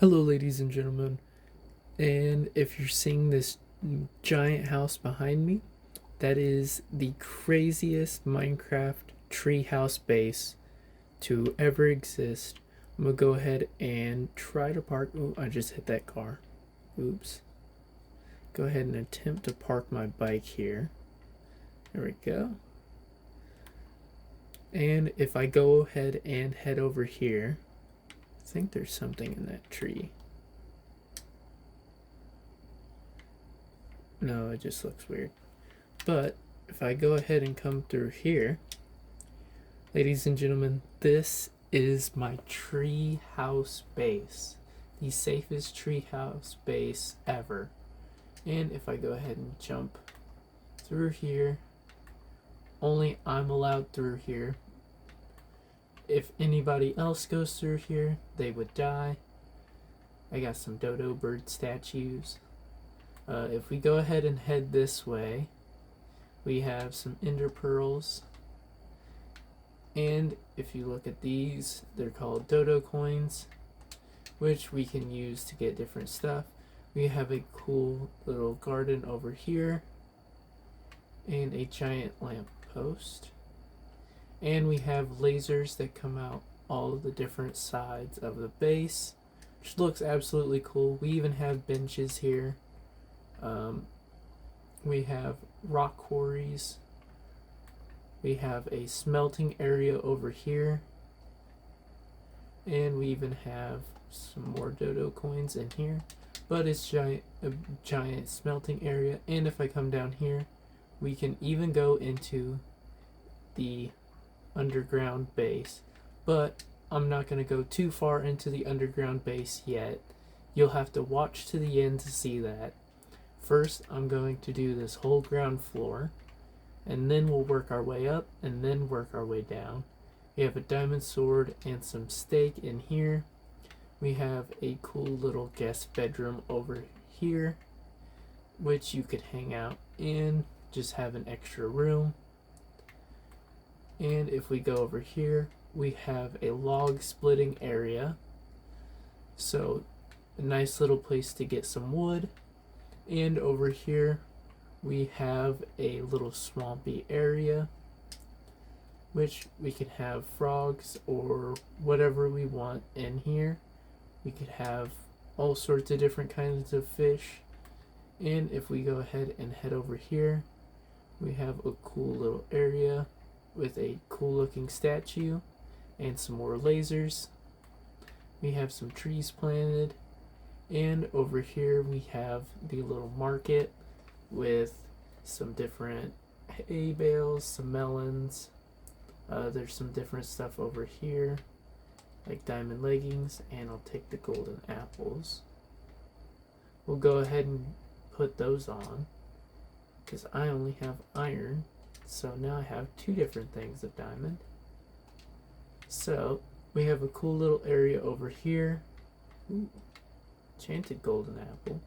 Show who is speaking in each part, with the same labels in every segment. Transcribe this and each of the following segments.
Speaker 1: Hello, ladies and gentlemen. And if you're seeing this giant house behind me, that is the craziest Minecraft treehouse base to ever exist. I'm gonna go ahead and try to park. Oh, I just hit that car. Oops. Go ahead and attempt to park my bike here. There we go. And if I go ahead and head over here, I think there's something in that tree. No, it just looks weird. But if I go ahead and come through here, ladies and gentlemen, this is my tree house base. The safest tree house base ever. And if I go ahead and jump through here, only I'm allowed through here. If anybody else goes through here, they would die. I got some dodo bird statues. If we go ahead and head this way, we have some ender pearls. And if you look at these, they're called dodo coins, which we can use to get different stuff. We have a cool little garden over here and a giant lamp post. And we have lasers that come out all of the different sides of the base, which looks absolutely cool. We even have benches here. We have rock quarries. We have a smelting area over here. And we even have some more dodo coins in here. But it's a giant smelting area. And if I come down here, we can even go into the underground base. But I'm not going to go too far into the underground base yet. You'll have to watch to the end to see that. First, I'm going to do this whole ground floor, and then we'll work our way up and then work our way down. We have a diamond sword and some steak in here. We have a cool little guest bedroom over here, which you could hang out in, just have an extra room. And if we go over here, we have a log splitting area. So a nice little place to get some wood. And over here, we have a little swampy area, which we can have frogs or whatever we want in here. We could have all sorts of different kinds of fish. And if we go ahead and head over here, we have a cool little area with a cool looking statue and some more lasers. We have some trees planted. And over here we have the little market with some different hay bales, some melons. There's some different stuff over here, like diamond leggings, and I'll take the golden apples. We'll go ahead and put those on, because I only have iron, so now I have two different things of diamond. So we have a cool little area over here. Ooh, enchanted golden apple.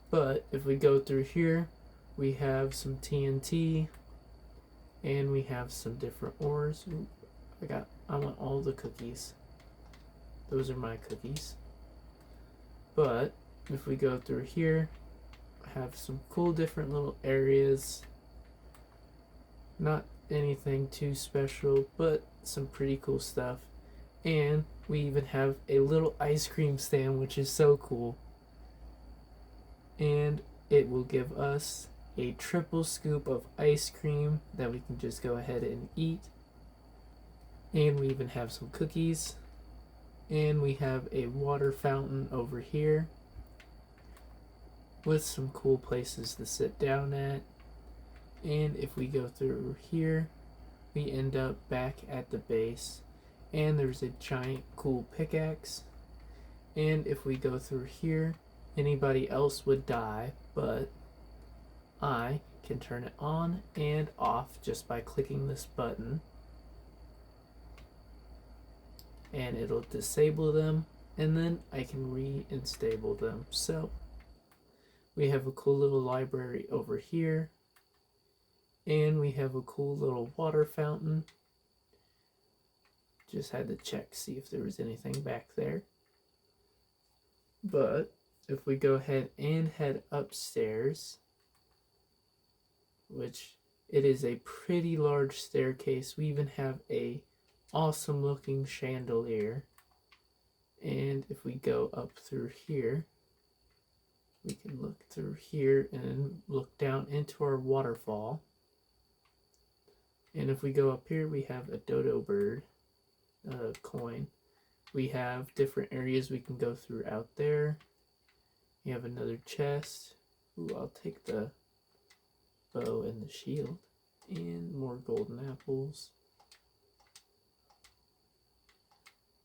Speaker 1: But if we go through here, we have some TNT, and we have some different ores. Ooh, I want all the cookies. Those are my cookies. But if we go through here, I have some cool different little areas. Not anything too special, but some pretty cool stuff. And we even have a little ice cream stand, which is so cool. And it will give us a triple scoop of ice cream that we can just go ahead and eat. And we even have some cookies. And we have a water fountain over here with some cool places to sit down at. And if we go through here, we end up back at the base. And there's a giant cool pickaxe. And if we go through here, anybody else would die, but I can turn it on and off just by clicking this button. And it'll disable them, and then I can reinstable them. So we have a cool little library over here, and we have a cool little water fountain. Just had to check, see if there was anything back there. But if we go ahead and head upstairs, which it is a pretty large staircase, we even have a awesome looking chandelier. And if we go up through here, we can look through here and look down into our waterfall. And if we go up here, we have a dodo bird coin. We have different areas we can go through out there. We have another chest. Ooh, I'll take the bow and the shield. And more golden apples.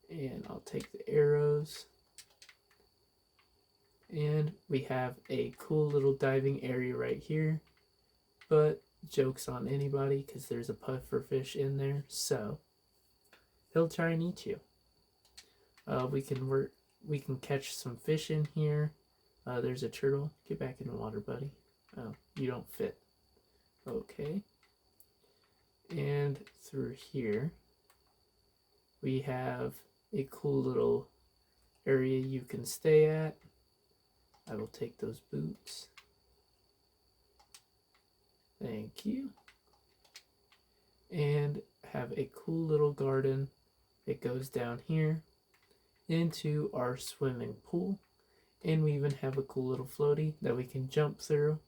Speaker 1: And I'll take the arrows. And we have a cool little diving area right here. But joke's on anybody because there's a pufferfish in there. So he'll try and eat you. We can catch some fish in here. There's a turtle. Get back in the water, buddy. Oh, you don't fit. Okay. And through here, we have a cool little area you can stay at. I will take those boots. Thank you. And have a cool little garden. It goes down here into our swimming pool. And we even have a cool little floaty that we can jump through.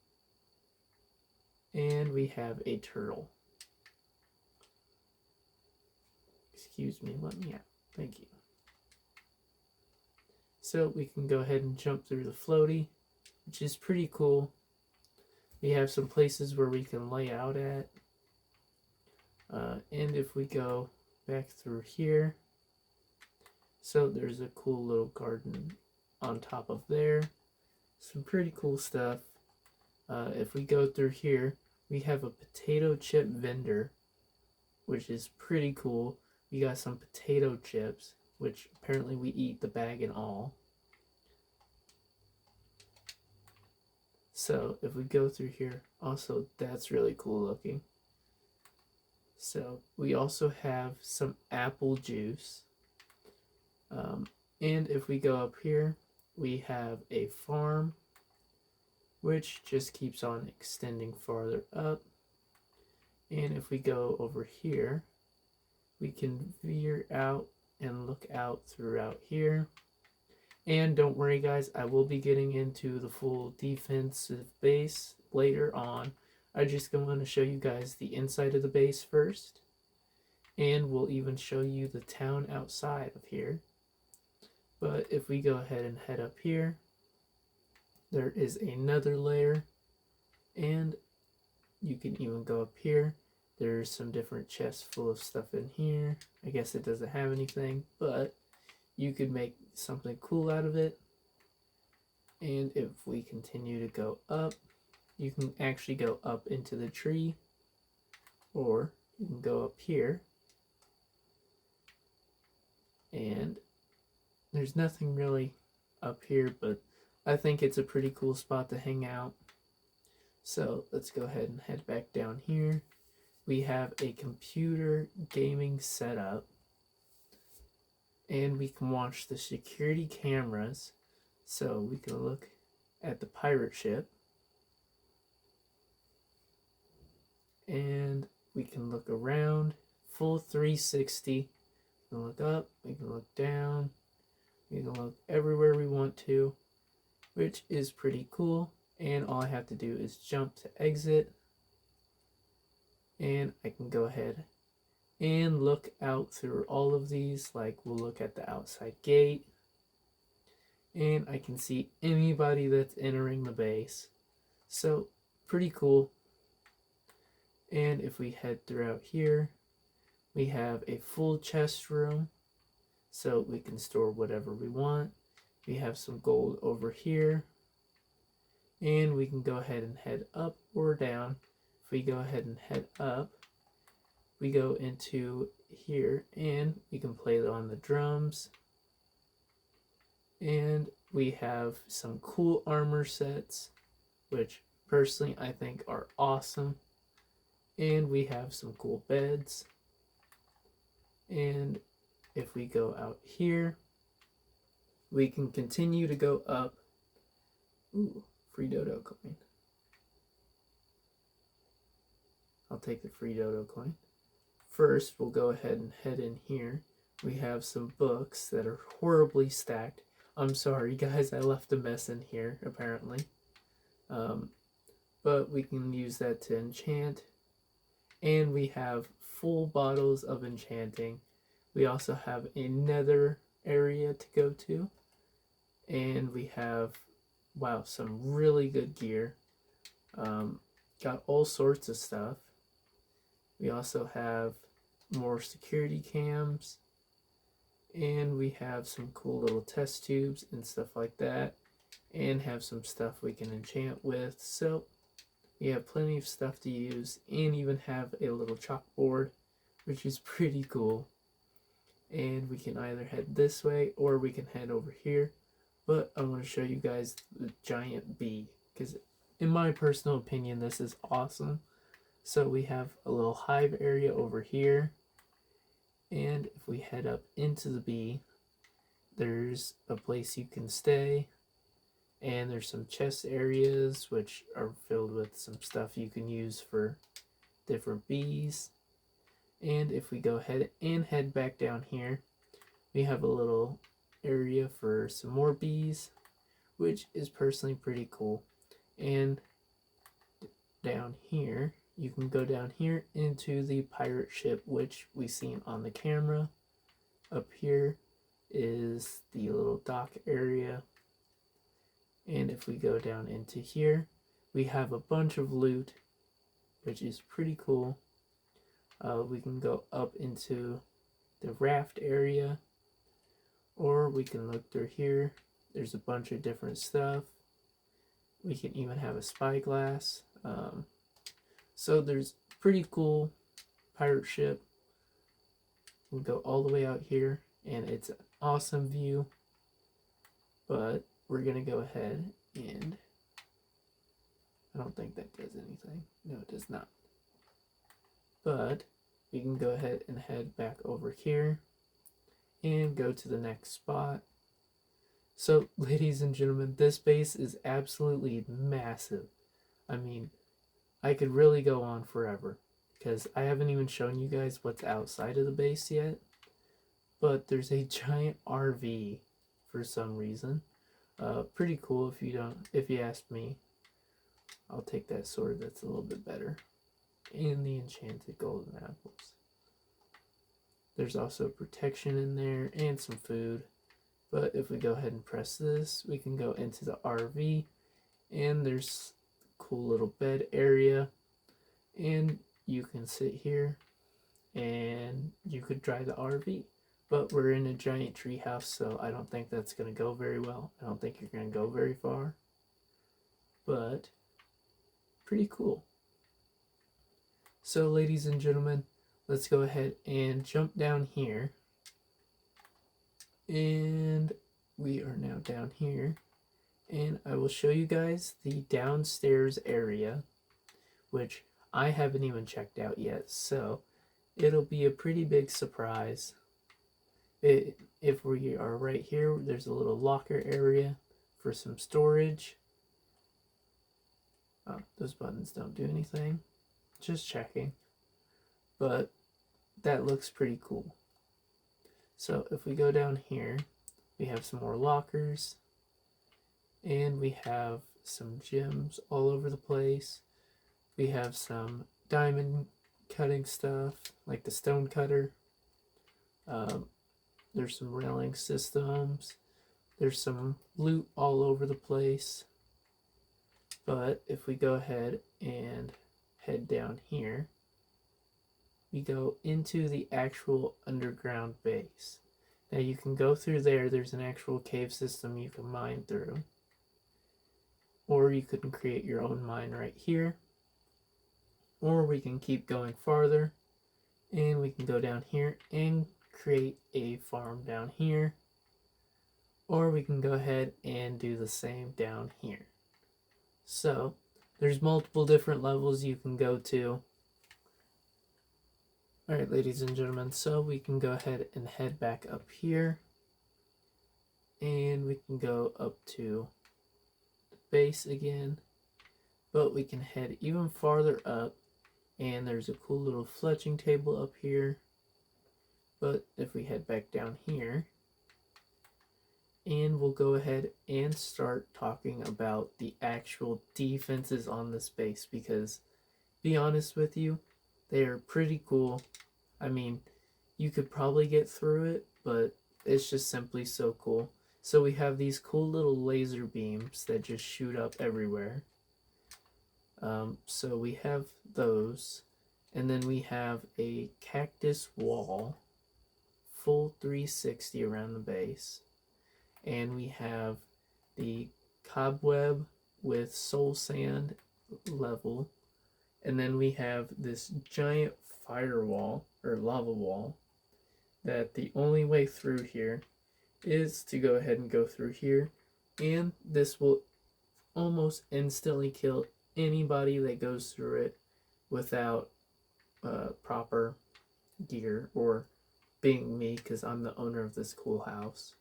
Speaker 1: And we have a turtle. Excuse me, let me out. Thank you. So we can go ahead and jump through the floaty, which is pretty cool. We have some places where we can lay out at. And if we go back through here, so there's a cool little garden on top of there. Some pretty cool stuff. If we go through here, we have a potato chip vendor, which is pretty cool. We got some potato chips, which apparently we eat the bag and all. So if we go through here, also that's really cool looking. So we also have some apple juice. And if we go up here, we have a farm, which just keeps on extending farther up. And if we go over here, we can veer out and look out throughout here. And don't worry guys, I will be getting into the full defensive base later on. I just want to show you guys the inside of the base first. And we'll even show you the town outside of here. But if we go ahead and head up here, there is another layer. And you can even go up here. There's some different chests full of stuff in here. I guess it doesn't have anything, but you could make something cool out of it. And if we continue to go up, you can actually go up into the tree, or you can go up here. And there's nothing really up here, but I think it's a pretty cool spot to hang out. So let's go ahead and head back down here. We have a computer gaming setup. And we can watch the security cameras. So we can look at the pirate ship. And we can look around, full 360. We can look up, we can look down, we can look everywhere we want to, which is pretty cool. And all I have to do is jump to exit. And I can go ahead and look out through all of these. Like we'll look at the outside gate. And I can see anybody that's entering the base. So pretty cool. And if we head throughout here, we have a full chest room. So we can store whatever we want. We have some gold over here. And we can go ahead and head up or down. If we go ahead and head up, we go into here and we can play on the drums. And we have some cool armor sets, which personally I think are awesome. And we have some cool beds. And if we go out here, we can continue to go up. Ooh, free dodo coin. I'll take the free dodo coin. First, we'll go ahead and head in here. We have some books that are horribly stacked. I'm sorry, guys, I left a mess in here, apparently. But we can use that to enchant. And we have full bottles of enchanting. We also have a nether area to go to. And we have, wow, some really good gear. Got all sorts of stuff. We also have more security cams. And we have some cool little test tubes and stuff like that. And have some stuff we can enchant with. So we have plenty of stuff to use, and even have a little chalkboard, which is pretty cool. And we can either head this way or we can head over here. But I want to show you guys the giant bee, because in my personal opinion, this is awesome. So we have a little hive area over here. And if we head up into the bee, there's a place you can stay. And there's some chest areas which are filled with some stuff you can use for different bees. And if we go ahead and head back down here, we have a little area for some more bees, which is personally pretty cool. And down here, you can go down here into the pirate ship, which we seen on the camera. Up here is the little dock area. And if we go down into here, we have a bunch of loot, which is pretty cool. We can go up into the raft area, or we can look through here. There's a bunch of different stuff. We can even have a spyglass. So there's pretty cool pirate ship. We'll go all the way out here, and it's an awesome view. But we're going to go ahead and I don't think that does anything. No, it does not. But we can go ahead and head back over here and go to the next spot. So, ladies and gentlemen, this base is absolutely massive. I mean, I could really go on forever because I haven't even shown you guys what's outside of the base yet. But there's a giant RV for some reason. Pretty cool if you ask me. I'll take that sword, that's a little bit better. And the enchanted golden apples. There's also protection in there and some food. But if we go ahead and press this, we can go into the RV. And there's a cool little bed area. And you can sit here and you could drive the RV. But we're in a giant tree house, so I don't think that's going to go very well. I don't think you're going to go very far. But pretty cool. So, ladies and gentlemen, let's go ahead and jump down here. And we are now down here. And I will show you guys the downstairs area, which I haven't even checked out yet. So, it'll be a pretty big surprise. If we are right here, there's a little locker area for some storage. Oh, those buttons don't do anything. Just checking. But that looks pretty cool. So if we go down here, we have some more lockers. And we have some gems all over the place. We have some diamond cutting stuff, like the stone cutter. There's some railing systems. There's some loot all over the place. But if we go ahead and head down here, we go into the actual underground base. Now you can go through there. There's an actual cave system you can mine through. Or you can create your own mine right here. Or we can keep going farther. And we can go down here and create a farm down here. Or we can go ahead and do the same down here. So there's multiple different levels you can go to. Alright, ladies and gentlemen, so we can go ahead and head back up here. and we can go up to the base again, but we can head even farther up, and there's a cool little fletching table up here. But if we head back down here, and we'll go ahead and start talking about the actual defenses on this base, because be honest with you, they are pretty cool. I mean, you could probably get through it, but it's just simply so cool. So we have these cool little laser beams that just shoot up everywhere. So we have those, and then we have a cactus wall, full 360 around the base, and we have the cobweb with soul sand level, and then we have this giant firewall or lava wall that the only way through here is to go ahead and go through here, and this will almost instantly kill anybody that goes through it without proper gear, or being me because I'm the owner of this cool house.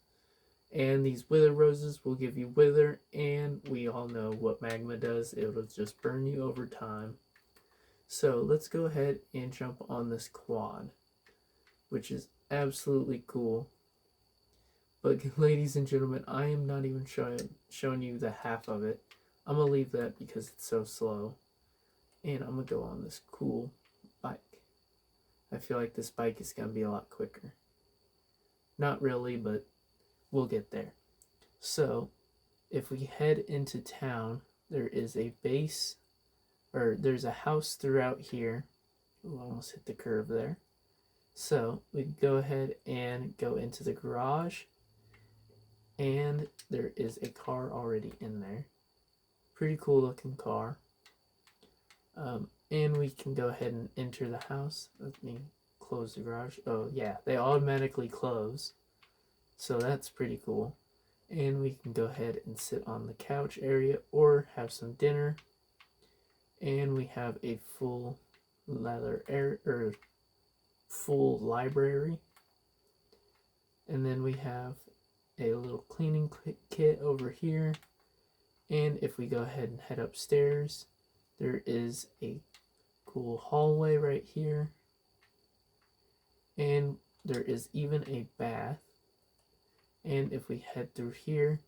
Speaker 1: And these wither roses will give you wither, and we all know what magma does. It'll just burn you over time. So let's go ahead and jump on this quad, which is absolutely cool. But ladies and gentlemen, I am not even showing you the half of it. I'm going to leave that because it's so slow. And I'm going to go on this cool bike. I feel like this bike is going to be a lot quicker. Not really, but we'll get there. So, if we head into town, there is a base, or there's a house throughout here. Ooh, I almost hit the curve there. So, we can go ahead and go into the garage, and there is a car already in there. Pretty cool looking car. And we can go ahead and enter the house. Let me close the garage. Oh yeah, they automatically close. So that's pretty cool. And we can go ahead and sit on the couch area or have some dinner. And we have a full leather or full library. And then we have a little cleaning kit over here. And if we go ahead and head upstairs, there is a cool hallway right here. And there is even a bath. And if we head through here,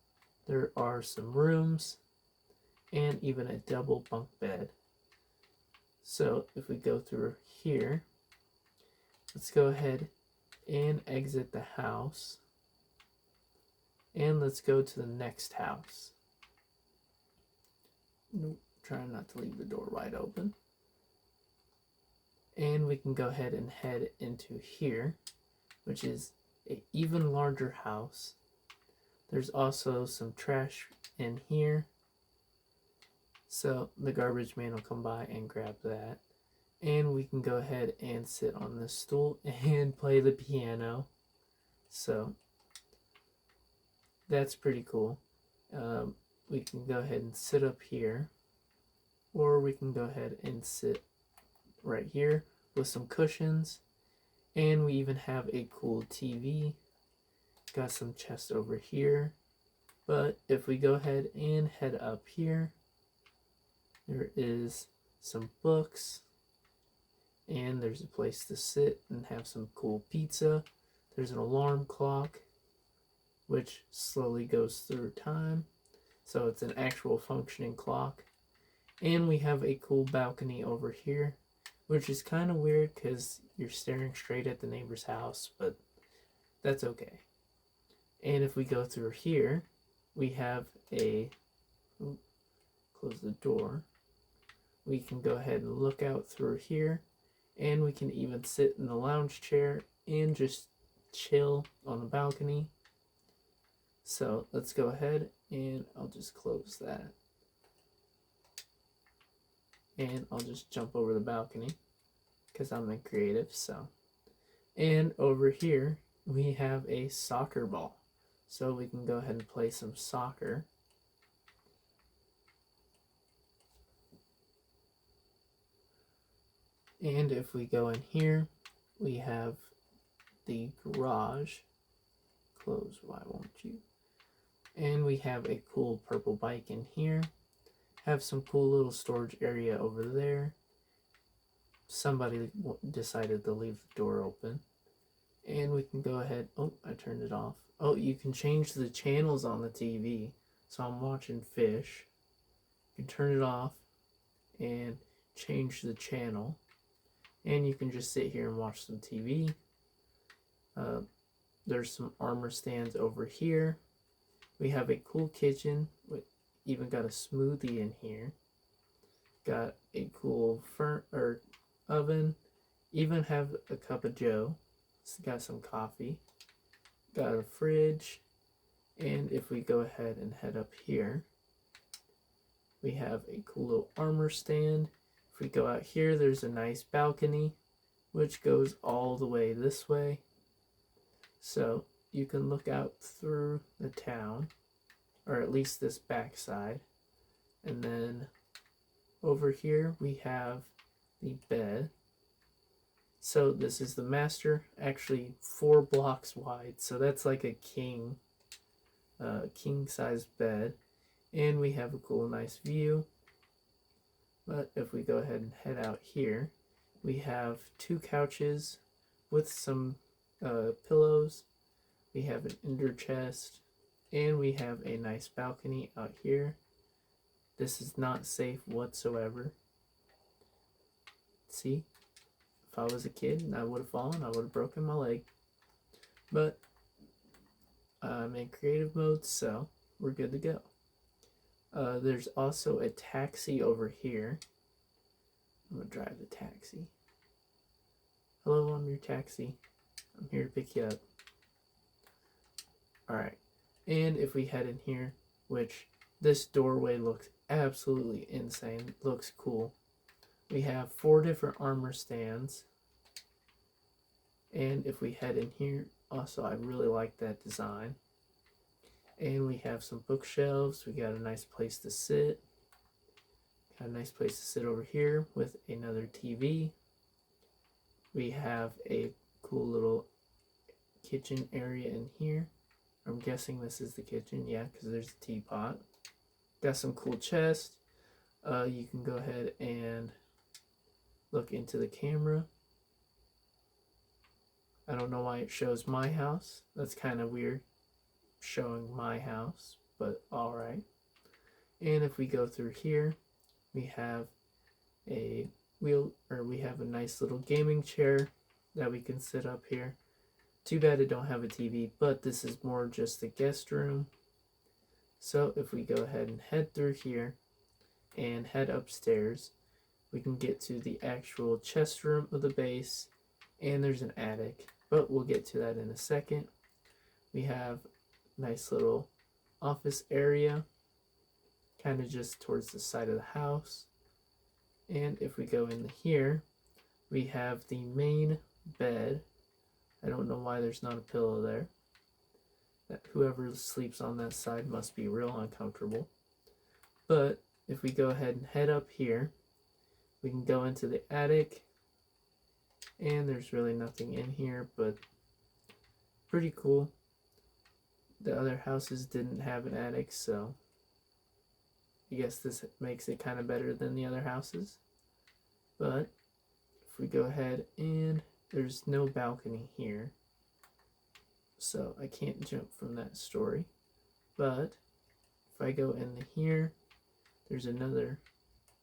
Speaker 1: there are some rooms and even a double bunk bed. So if we go through here, let's go ahead and exit the house. And let's go to the next house. Nope, trying not to leave the door wide open. And we can go ahead and head into here, which is an even larger house. There's also some trash in here, so the garbage man will come by and grab that. And we can go ahead and sit on this stool and play the piano. So that's pretty cool. We can go ahead and sit up here, or we can go ahead and sit right here with some cushions. And we even have a cool TV. Got some chests over here. But if we go ahead and head up here, there is some books. And there's a place to sit and have some cool pizza. There's an alarm clock, which slowly goes through time. So it's an actual functioning clock. And we have a cool balcony over here, which is kind of weird because you're staring straight at the neighbor's house, but that's okay. And if we go through here, we have close the door. We can go ahead and look out through here, and we can even sit in the lounge chair and just chill on the balcony. So let's go ahead and I'll just close that. And I'll just jump over the balcony because I'm a creative. So, and over here we have a soccer ball, so we can go ahead and play some soccer. And if we go in here, we have the garage. Close, why won't you? And we have a cool purple bike in here. Have some cool little storage area over there. Somebody decided to leave the door open. And we can go ahead. Oh, I turned it off. Oh, you can change the channels on the TV. So I'm watching fish. You can turn it off and change the channel. And you can just sit here and watch some TV. There's some armor stands over here. We have a cool kitchen. We even got a smoothie in here. Got a cool oven. Even have a cup of joe. Got some coffee. Got a fridge. And if we go ahead and head up here, we have a cool little armor stand. If we go out here, there's a nice balcony, which goes all the way this way. So you can look out through the town, or at least this back side. And then over here we have the bed. So this is the master, actually 4 blocks wide. So that's like a king size bed. And we have a cool, nice view. But if we go ahead and head out here, we have 2 couches with some pillows. We have an ender chest, and we have a nice balcony out here. This is not safe whatsoever. See, if I was a kid and I would have fallen, I would have broken my leg. But I'm in creative mode, so we're good to go. There's also a taxi over here. I'm gonna drive the taxi. Hello, I'm your taxi. I'm here to pick you up. Alright, and if we head in here, which this doorway looks absolutely insane, looks cool. We have 4 different armor stands. And if we head in here, also I really like that design. And we have some bookshelves. We got a nice place to sit. Got a nice place to sit over here with another TV. We have a cool little kitchen area in here. I'm guessing this is the kitchen, yeah, because there's a teapot. Got some cool chests. You can go ahead and look into the camera. I don't know why it shows my house. That's kind of weird, showing my house, but alright. And if we go through here, we have a nice little gaming chair that we can sit up here. Too bad it don't have a TV, but this is more just a guest room. So if we go ahead and head through here and head upstairs, we can get to the actual chest room of the base, and there's an attic, but we'll get to that in a second. We have a nice little office area, kind of just towards the side of the house. And if we go in here, we have the main bed. I don't know why there's not a pillow there. Whoever sleeps on that side must be real uncomfortable. But if we go ahead and head up here, we can go into the attic. And there's really nothing in here, but pretty cool. The other houses didn't have an attic, so I guess this makes it kind of better than the other houses. But if we go ahead, and there's no balcony here, so I can't jump from that story. But if I go in here, there's another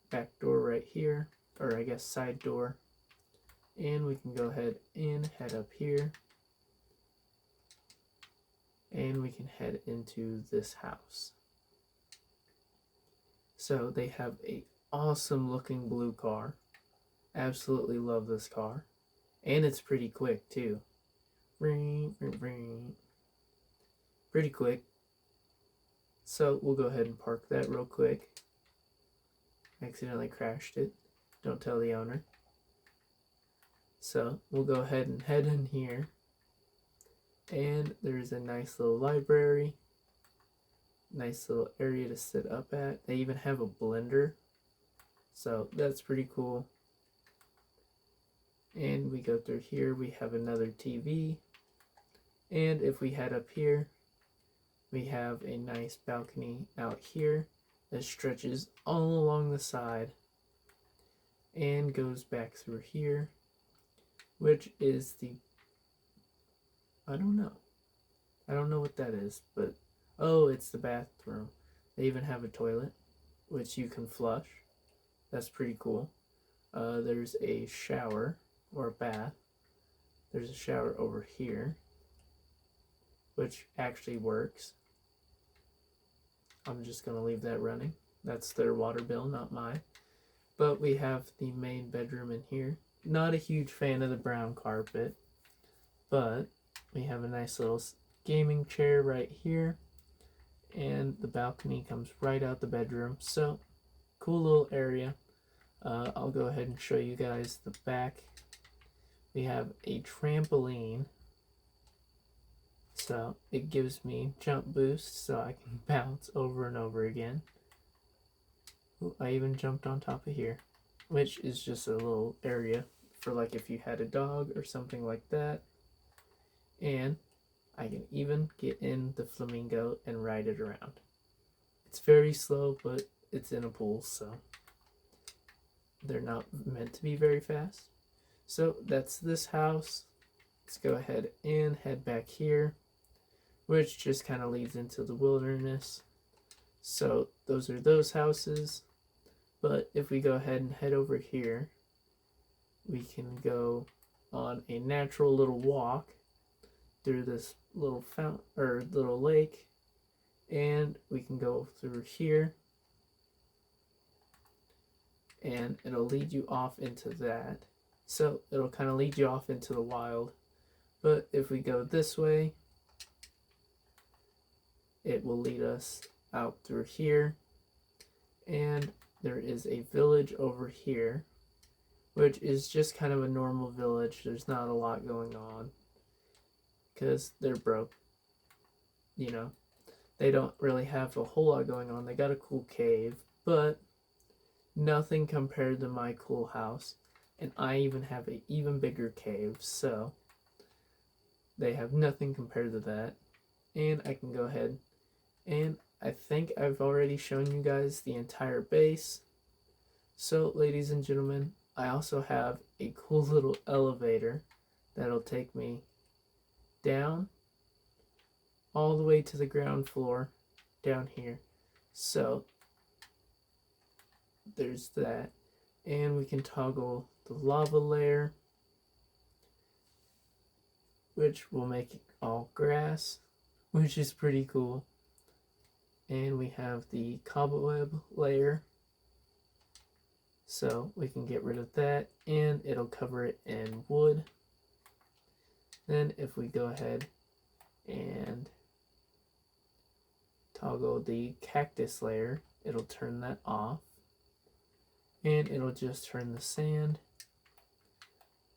Speaker 1: back door right here, or I guess side door. And we can go ahead and head up here. And we can head into this house. So they have a awesome looking blue car. Absolutely love this car. And it's pretty quick too. Pretty quick. So we'll go ahead and park that real quick. Accidentally crashed it. Don't tell the owner. So we'll go ahead and head in here. And there's a nice little library. Nice little area to sit up at. They even have a blender. So that's pretty cool. And we go through here. We have another TV. And if we head up here, we have a nice balcony out here that stretches all along the side and goes back through here, which is the, I don't know what that is, but oh, it's the bathroom. They even have a toilet which you can flush. That's pretty cool. There's a shower or a bath. There's a shower over here, which actually works. I'm just going to leave that running. That's their water bill, not mine. But we have the main bedroom in here. Not a huge fan of the brown carpet, but we have a nice little gaming chair right here. And the balcony comes right out the bedroom. So, cool little area. I'll go ahead and show you guys the back. We have a trampoline. So, it gives me jump boost so I can bounce over and over again. Ooh, I even jumped on top of here, which is just a little area for like if you had a dog or something like that. And I can even get in the flamingo and ride it around. It's very slow, but it's in a pool, so they're not meant to be very fast. So that's this house. Let's go ahead and head back here, which just kind of leads into the wilderness. So those are those houses. But if we go ahead and head over here, we can go on a natural little walk through this little fountain or little lake, and we can go through here, and it'll lead you off into that. So it'll kind of lead you off into the wild. But if we go this way, it will lead us out through here, and there is a village over here, which is just kind of a normal village. There's not a lot going on because they're broke. You know, they don't really have a whole lot going on. They got a cool cave, but nothing compared to my cool house. And I even have an even bigger cave, so they have nothing compared to that. And I can go ahead, and I think I've already shown you guys the entire base. So, ladies and gentlemen, I also have a cool little elevator that'll take me down all the way to the ground floor down here. So there's that, and we can toggle the lava layer, which will make it all grass, which is pretty cool. And we have the cobweb layer, so we can get rid of that, and it'll cover it in wood. Then if we go ahead and toggle the cactus layer, it'll turn that off, and it'll just turn the sand.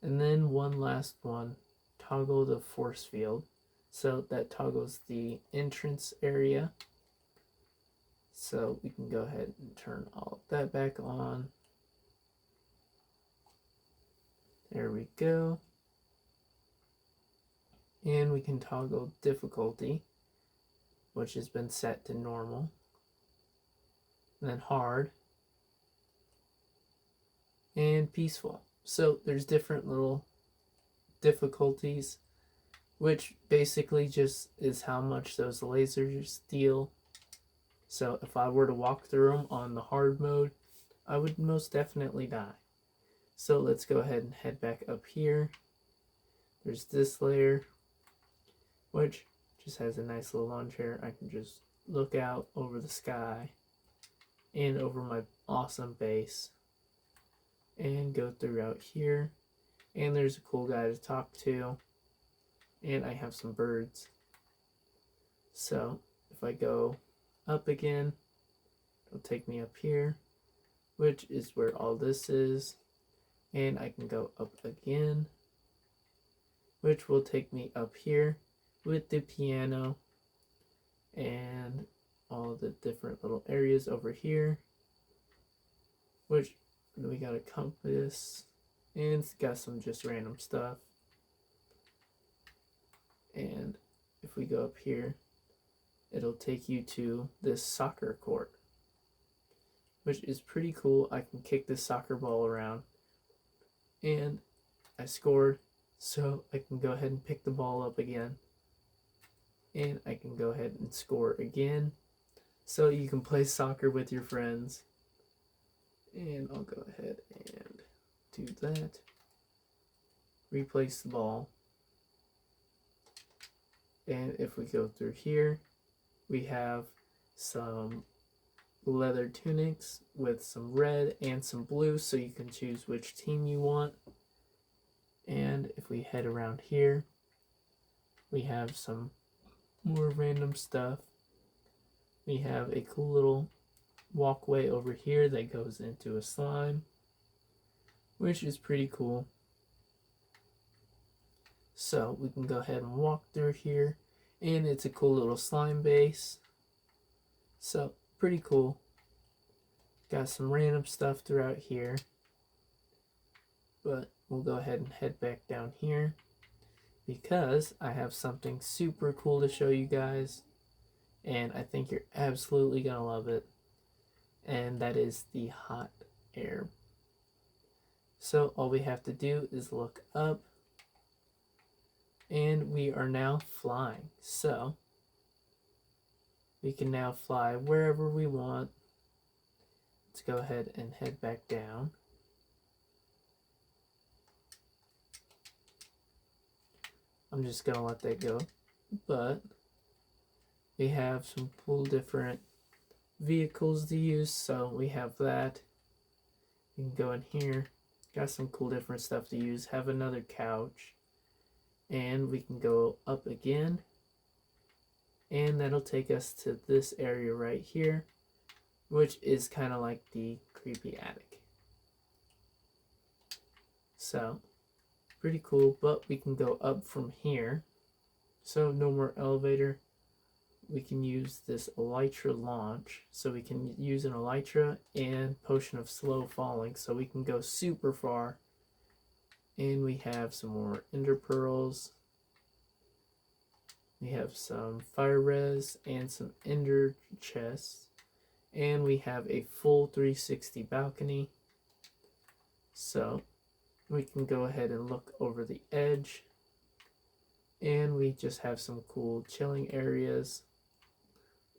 Speaker 1: And then one last one, toggle the force field, so that toggles the entrance area. So we can go ahead and turn all of that back on. There we go. And we can toggle difficulty, which has been set to normal, and then hard, and peaceful. So there's different little difficulties, which basically just is how much those lasers deal. So if I were to walk through them on the hard mode, I would most definitely die. So let's go ahead and head back up here. There's this layer, which just has a nice little lawn chair. I can just look out over the sky and over my awesome base and go throughout here. And there's a cool guy to talk to, and I have some birds. So if I go up again, it'll take me up here, which is where all this is. And I can go up again, which will take me up here with the piano and all the different little areas over here, which we got a compass, and it's got some just random stuff. And if we go up here, it'll take you to this soccer court, which is pretty cool. I can kick this soccer ball around, and I scored, so I can go ahead and pick the ball up again, and I can go ahead and score again, so you can play soccer with your friends. And I'll go ahead and do that. Replace the ball. And if we go through here, we have some leather tunics with some red and some blue, so you can choose which team you want. And if we head around here, we have some more random stuff. We have a cool little walkway over here that goes into a slime, which is pretty cool. So we can go ahead and walk through here, and it's a cool little slime base. So pretty cool. Got some random stuff throughout here, but we'll go ahead and head back down here because I have something super cool to show you guys, and I think you're absolutely gonna love it, and that is the hot air. So all we have to do is look up, and we are now flying. So we can now fly wherever we want. Let's go ahead and head back down. I'm just gonna let that go, but we have some cool different vehicles to use. So we have that. You can go in here. Got some cool different stuff to use. Have another couch. And we can go up again. And that'll take us to this area right here, which is kind of like the creepy attic. So, pretty cool, but we can go up from here. So no more elevator. We can use this elytra launch. So we can use an elytra and potion of slow falling. So we can go super far. And we have some more ender pearls. We have some fire res and some ender chests. And we have a full 360 balcony. So we can go ahead and look over the edge. And we just have some cool chilling areas.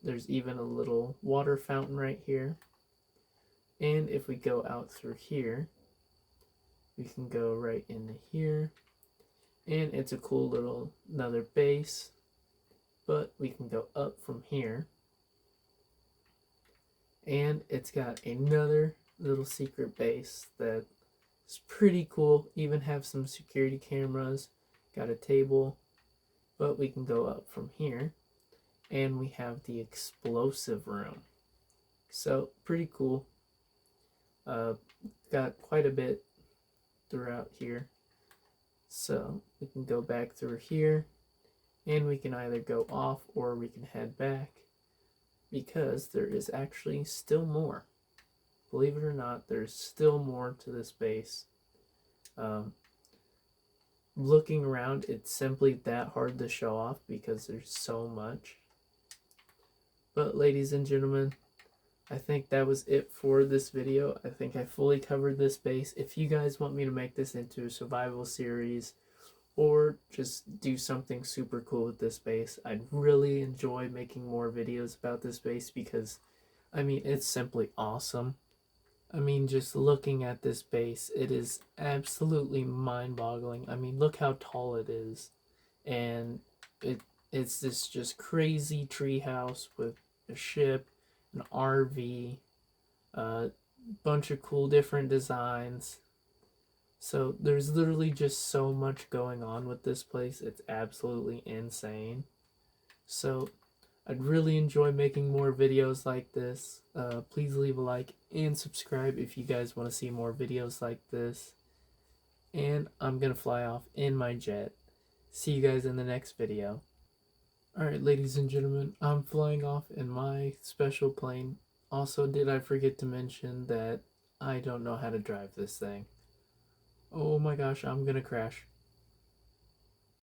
Speaker 1: There's even a little water fountain right here. And if we go out through here, we can go right into here. And it's a cool little another base. But we can go up from here. And it's got another little secret base that is pretty cool. Even have some security cameras. Got a table. But we can go up from here. And we have the explosive room. So pretty cool. Got quite a bit throughout here. So we can go back through here. And we can either go off or we can head back, because there is actually still more. Believe it or not, there's still more to this base. Looking around, it's simply that hard to show off because there's so much. But ladies and gentlemen, I think that was it for this video. I think I fully covered this base. If you guys want me to make this into a survival series, or just do something super cool with this base, I'd really enjoy making more videos about this base because, I mean, it's simply awesome. I mean, just looking at this base, it is absolutely mind-boggling. I mean, look how tall it is. And it's this just crazy treehouse with a ship, an RV, a bunch of cool different designs. So there's literally just so much going on with this place. It's absolutely insane. So I'd really enjoy making more videos like this. Please leave a like and subscribe if you guys want to see more videos like this. And I'm going to fly off in my jet. See you guys in the next video. Alright, ladies and gentlemen, I'm flying off in my special plane. Also, did I forget to mention that I don't know how to drive this thing? Oh my gosh, I'm gonna crash.